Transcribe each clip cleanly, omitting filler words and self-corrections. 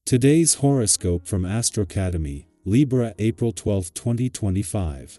Today's horoscope from Astrocademy, Libra, April 12, 2025.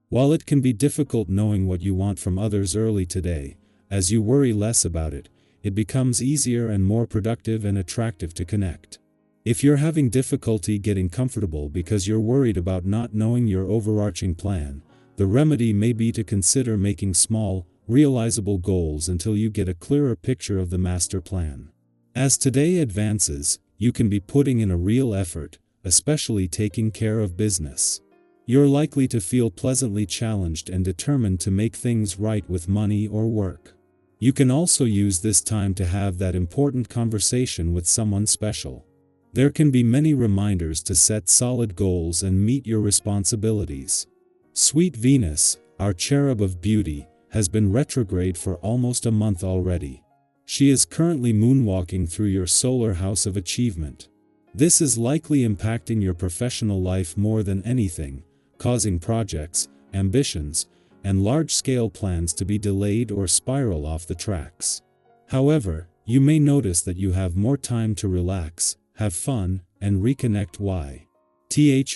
While it can be difficult knowing what you want from others early today, as you worry less about it, it becomes easier and more productive and attractive to connect. If you're having difficulty getting comfortable because you're worried about not knowing your overarching plan, the remedy may be to consider making small, realizable goals until you get a clearer picture of the master plan. As today advances, you can be putting in a real effort, especially taking care of business. You're likely to feel pleasantly challenged and determined to make things right with money or work. You can also use this time to have that important conversation with someone special. There can be many reminders to set solid goals and meet your responsibilities. Sweet Venus, our cherub of beauty, has been retrograde for almost a month already. She is currently moonwalking through your solar house of achievement. This is likely impacting your professional life more than anything, causing projects, ambitions, and large-scale plans to be delayed or spiral off the tracks. However, you may notice that you have more time to relax, have fun, and reconnect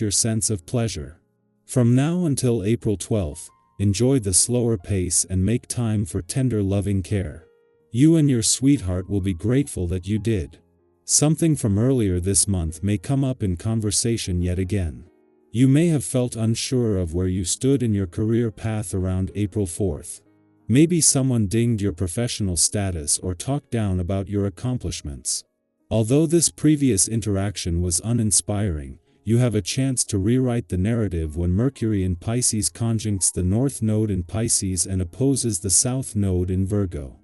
your sense of pleasure. From now until April 12th, enjoy the slower pace and make time for tender loving care. You and your sweetheart will be grateful that you did. Something from earlier this month may come up in conversation yet again. You may have felt unsure of where you stood in your career path around April 4th. Maybe someone dinged your professional status or talked down about your accomplishments. Although this previous interaction was uninspiring, you have a chance to rewrite the narrative when Mercury in Pisces conjuncts the North Node in Pisces and opposes the South Node in Virgo.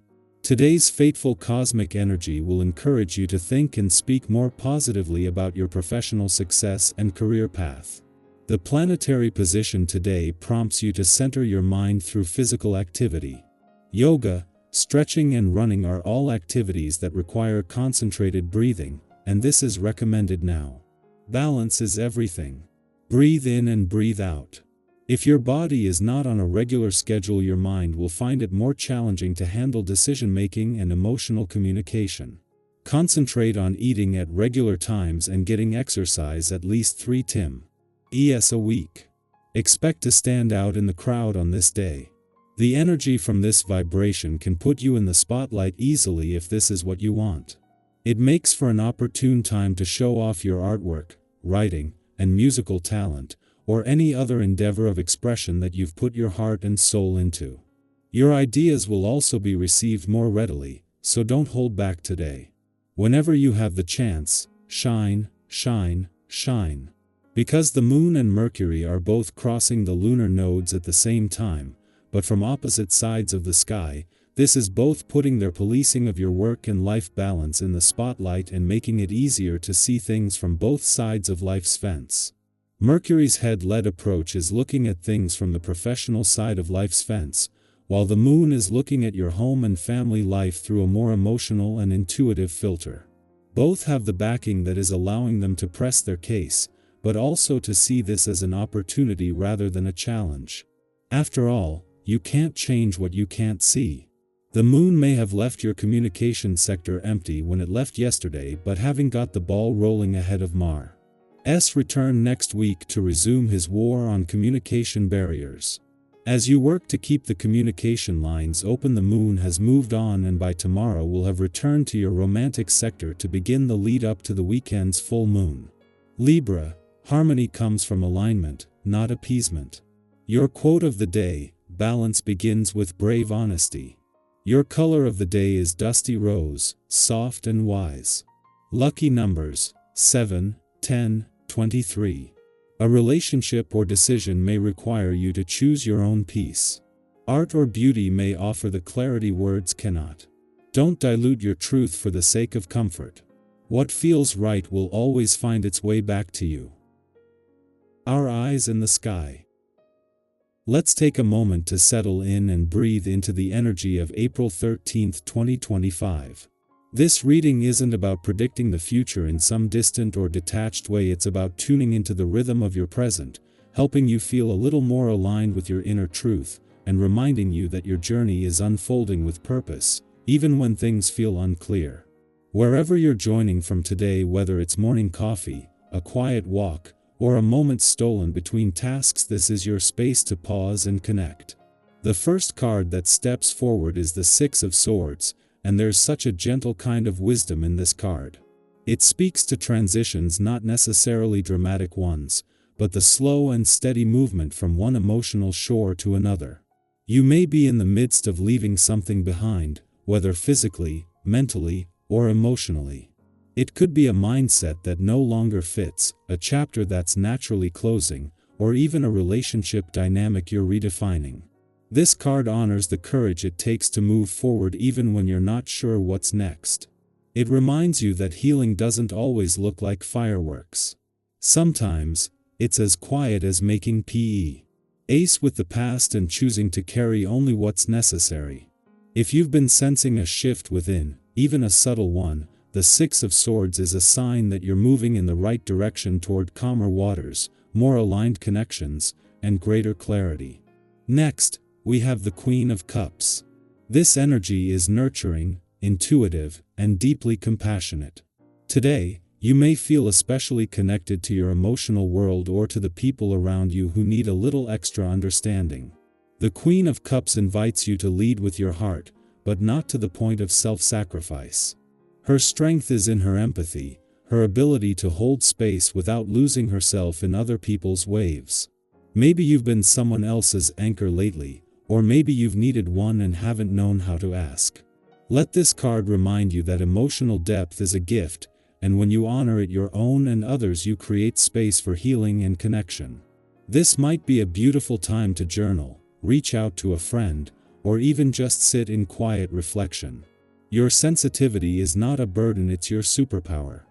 Today's fateful cosmic energy will encourage you to think and speak more positively about your professional success and career path. The planetary position today prompts you to center your mind through physical activity. Yoga, stretching and running are all activities that require concentrated breathing, and this is recommended now. Balance is everything. Breathe in and breathe out. If your body is not on a regular schedule, your mind will find it more challenging to handle decision-making and emotional communication. Concentrate on eating at regular times and getting exercise at least 3 times a week. Expect to stand out in the crowd on this day. The energy from this vibration can put you in the spotlight easily if this is what you want. It makes for an opportune time to show off your artwork, writing, and musical talent, or any other endeavor of expression that you've put your heart and soul into. Your ideas will also be received more readily, so don't hold back today. Whenever you have the chance, shine, shine, shine. Because the Moon and Mercury are both crossing the lunar nodes at the same time, but from opposite sides of the sky, this is both putting their policing of your work and life balance in the spotlight and making it easier to see things from both sides of life's fence. Mercury's head-led approach is looking at things from the professional side of life's fence, while the Moon is looking at your home and family life through a more emotional and intuitive filter. Both have the backing that is allowing them to press their case, but also to see this as an opportunity rather than a challenge. After all, you can't change what you can't see. The Moon may have left your communication sector empty when it left yesterday, but having got the ball rolling ahead of Mars' return next week to resume his war on communication barriers. As you work to keep the communication lines open, the Moon has moved on and by tomorrow will have returned to your romantic sector to begin the lead up to the weekend's full moon. Libra, harmony comes from alignment, not appeasement. Your quote of the day: balance begins with brave honesty. Your color of the day is dusty rose, soft and wise. Lucky numbers: 7, 10, 23. A relationship or decision may require you to choose your own peace. Art or beauty may offer the clarity words cannot. Don't dilute your truth for the sake of comfort. What feels right will always find its way back to you. Our eyes in the sky. Let's take a moment to settle in and breathe into the energy of April 13, 2025. This reading isn't about predicting the future in some distant or detached way. It's about tuning into the rhythm of your present, helping you feel a little more aligned with your inner truth, and reminding you that your journey is unfolding with purpose, even when things feel unclear. Wherever you're joining from today, whether it's morning coffee, a quiet walk, or a moment stolen between tasks, this is your space to pause and connect. The first card that steps forward is the Six of Swords, and there's such a gentle kind of wisdom in this card. It speaks to transitions, not necessarily dramatic ones, but the slow and steady movement from one emotional shore to another. You may be in the midst of leaving something behind, whether physically, mentally, or emotionally. It could be a mindset that no longer fits, a chapter that's naturally closing, or even a relationship dynamic you're redefining. This card honors the courage it takes to move forward even when you're not sure what's next. It reminds you that healing doesn't always look like fireworks. Sometimes, it's as quiet as making peace with the past and choosing to carry only what's necessary. If you've been sensing a shift within, even a subtle one, the Six of Swords is a sign that you're moving in the right direction toward calmer waters, more aligned connections, and greater clarity. Next, we have the Queen of Cups. This energy is nurturing, intuitive, and deeply compassionate. Today, you may feel especially connected to your emotional world or to the people around you who need a little extra understanding. The Queen of Cups invites you to lead with your heart, but not to the point of self-sacrifice. Her strength is in her empathy, her ability to hold space without losing herself in other people's waves. Maybe you've been someone else's anchor lately, or maybe you've needed one and haven't known how to ask. Let this card remind you that emotional depth is a gift, and when you honor it your own and others, you create space for healing and connection. This might be a beautiful time to journal, reach out to a friend, or even just sit in quiet reflection. Your sensitivity is not a burden, it's your superpower.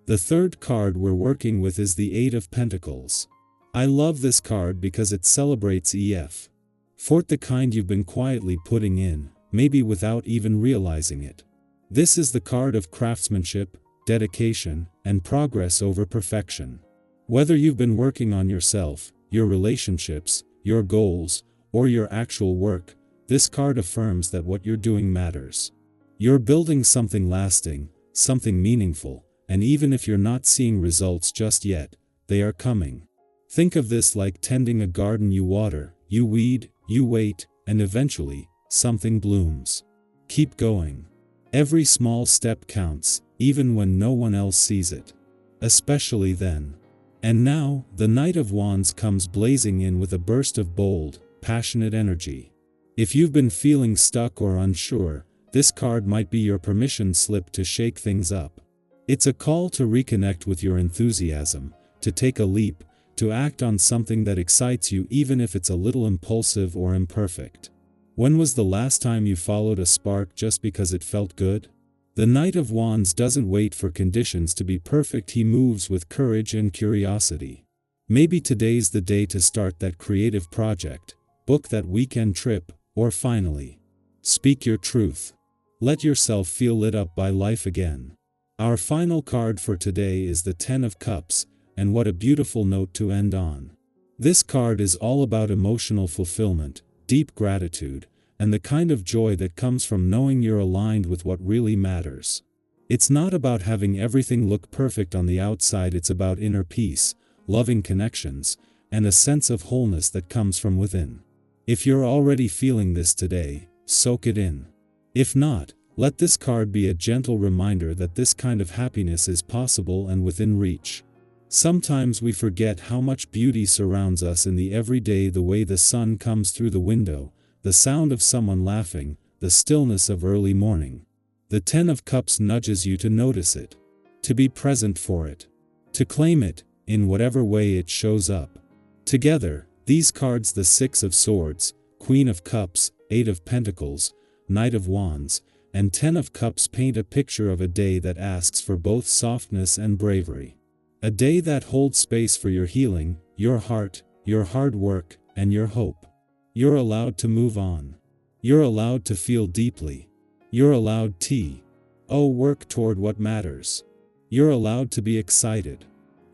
The third card we're working with is the Eight of Pentacles. I love this card because it celebrates effort, the kind you've been quietly putting in, maybe without even realizing it. This is the card of craftsmanship, dedication, and progress over perfection. Whether you've been working on yourself, your relationships, your goals, or your actual work, this card affirms that what you're doing matters. You're building something lasting, something meaningful, and even if you're not seeing results just yet, they are coming. Think of this like tending a garden. You water, you weed, you wait, and eventually, something blooms. Keep going. Every small step counts, even when no one else sees it. Especially then. And now, the Knight of Wands comes blazing in with a burst of bold, passionate energy. If you've been feeling stuck or unsure, this card might be your permission slip to shake things up. It's a call to reconnect with your enthusiasm, to take a leap, to act on something that excites you even if it's a little impulsive or imperfect. When was the last time you followed a spark just because it felt good? The Knight of Wands doesn't wait for conditions to be perfect, he moves with courage and curiosity. Maybe today's the day to start that creative project, book that weekend trip, or finally, speak your truth. Let yourself feel lit up by life again. Our final card for today is the Ten of Cups, and what a beautiful note to end on. This card is all about emotional fulfillment, deep gratitude, and the kind of joy that comes from knowing you're aligned with what really matters. It's not about having everything look perfect on the outside, it's about inner peace, loving connections, and a sense of wholeness that comes from within. If you're already feeling this today, soak it in. If not, let this card be a gentle reminder that this kind of happiness is possible and within reach. Sometimes we forget how much beauty surrounds us in the everyday, the way the sun comes through the window, the sound of someone laughing, the stillness of early morning. The Ten of Cups nudges you to notice it, to be present for it, to claim it, in whatever way it shows up. Together, these cards, the Six of Swords, Queen of Cups, Eight of Pentacles, Knight of Wands, and Ten of Cups, paint a picture of a day that asks for both softness and bravery. A day that holds space for your healing, your heart, your hard work, and your hope. You're allowed to move on. You're allowed to feel deeply. You're allowed to work toward what matters. You're allowed to be excited.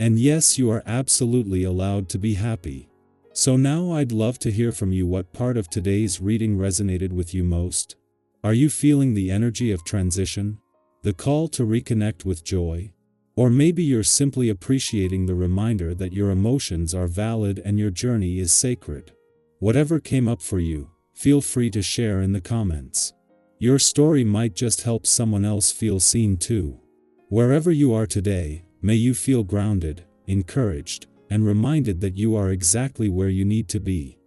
And yes, you are absolutely allowed to be happy. So now I'd love to hear from you. What part of today's reading resonated with you most? Are you feeling the energy of transition? The call to reconnect with joy? Or maybe you're simply appreciating the reminder that your emotions are valid and your journey is sacred. Whatever came up for you, feel free to share in the comments. Your story might just help someone else feel seen too. Wherever you are today, may you feel grounded, encouraged, and reminded that you are exactly where you need to be.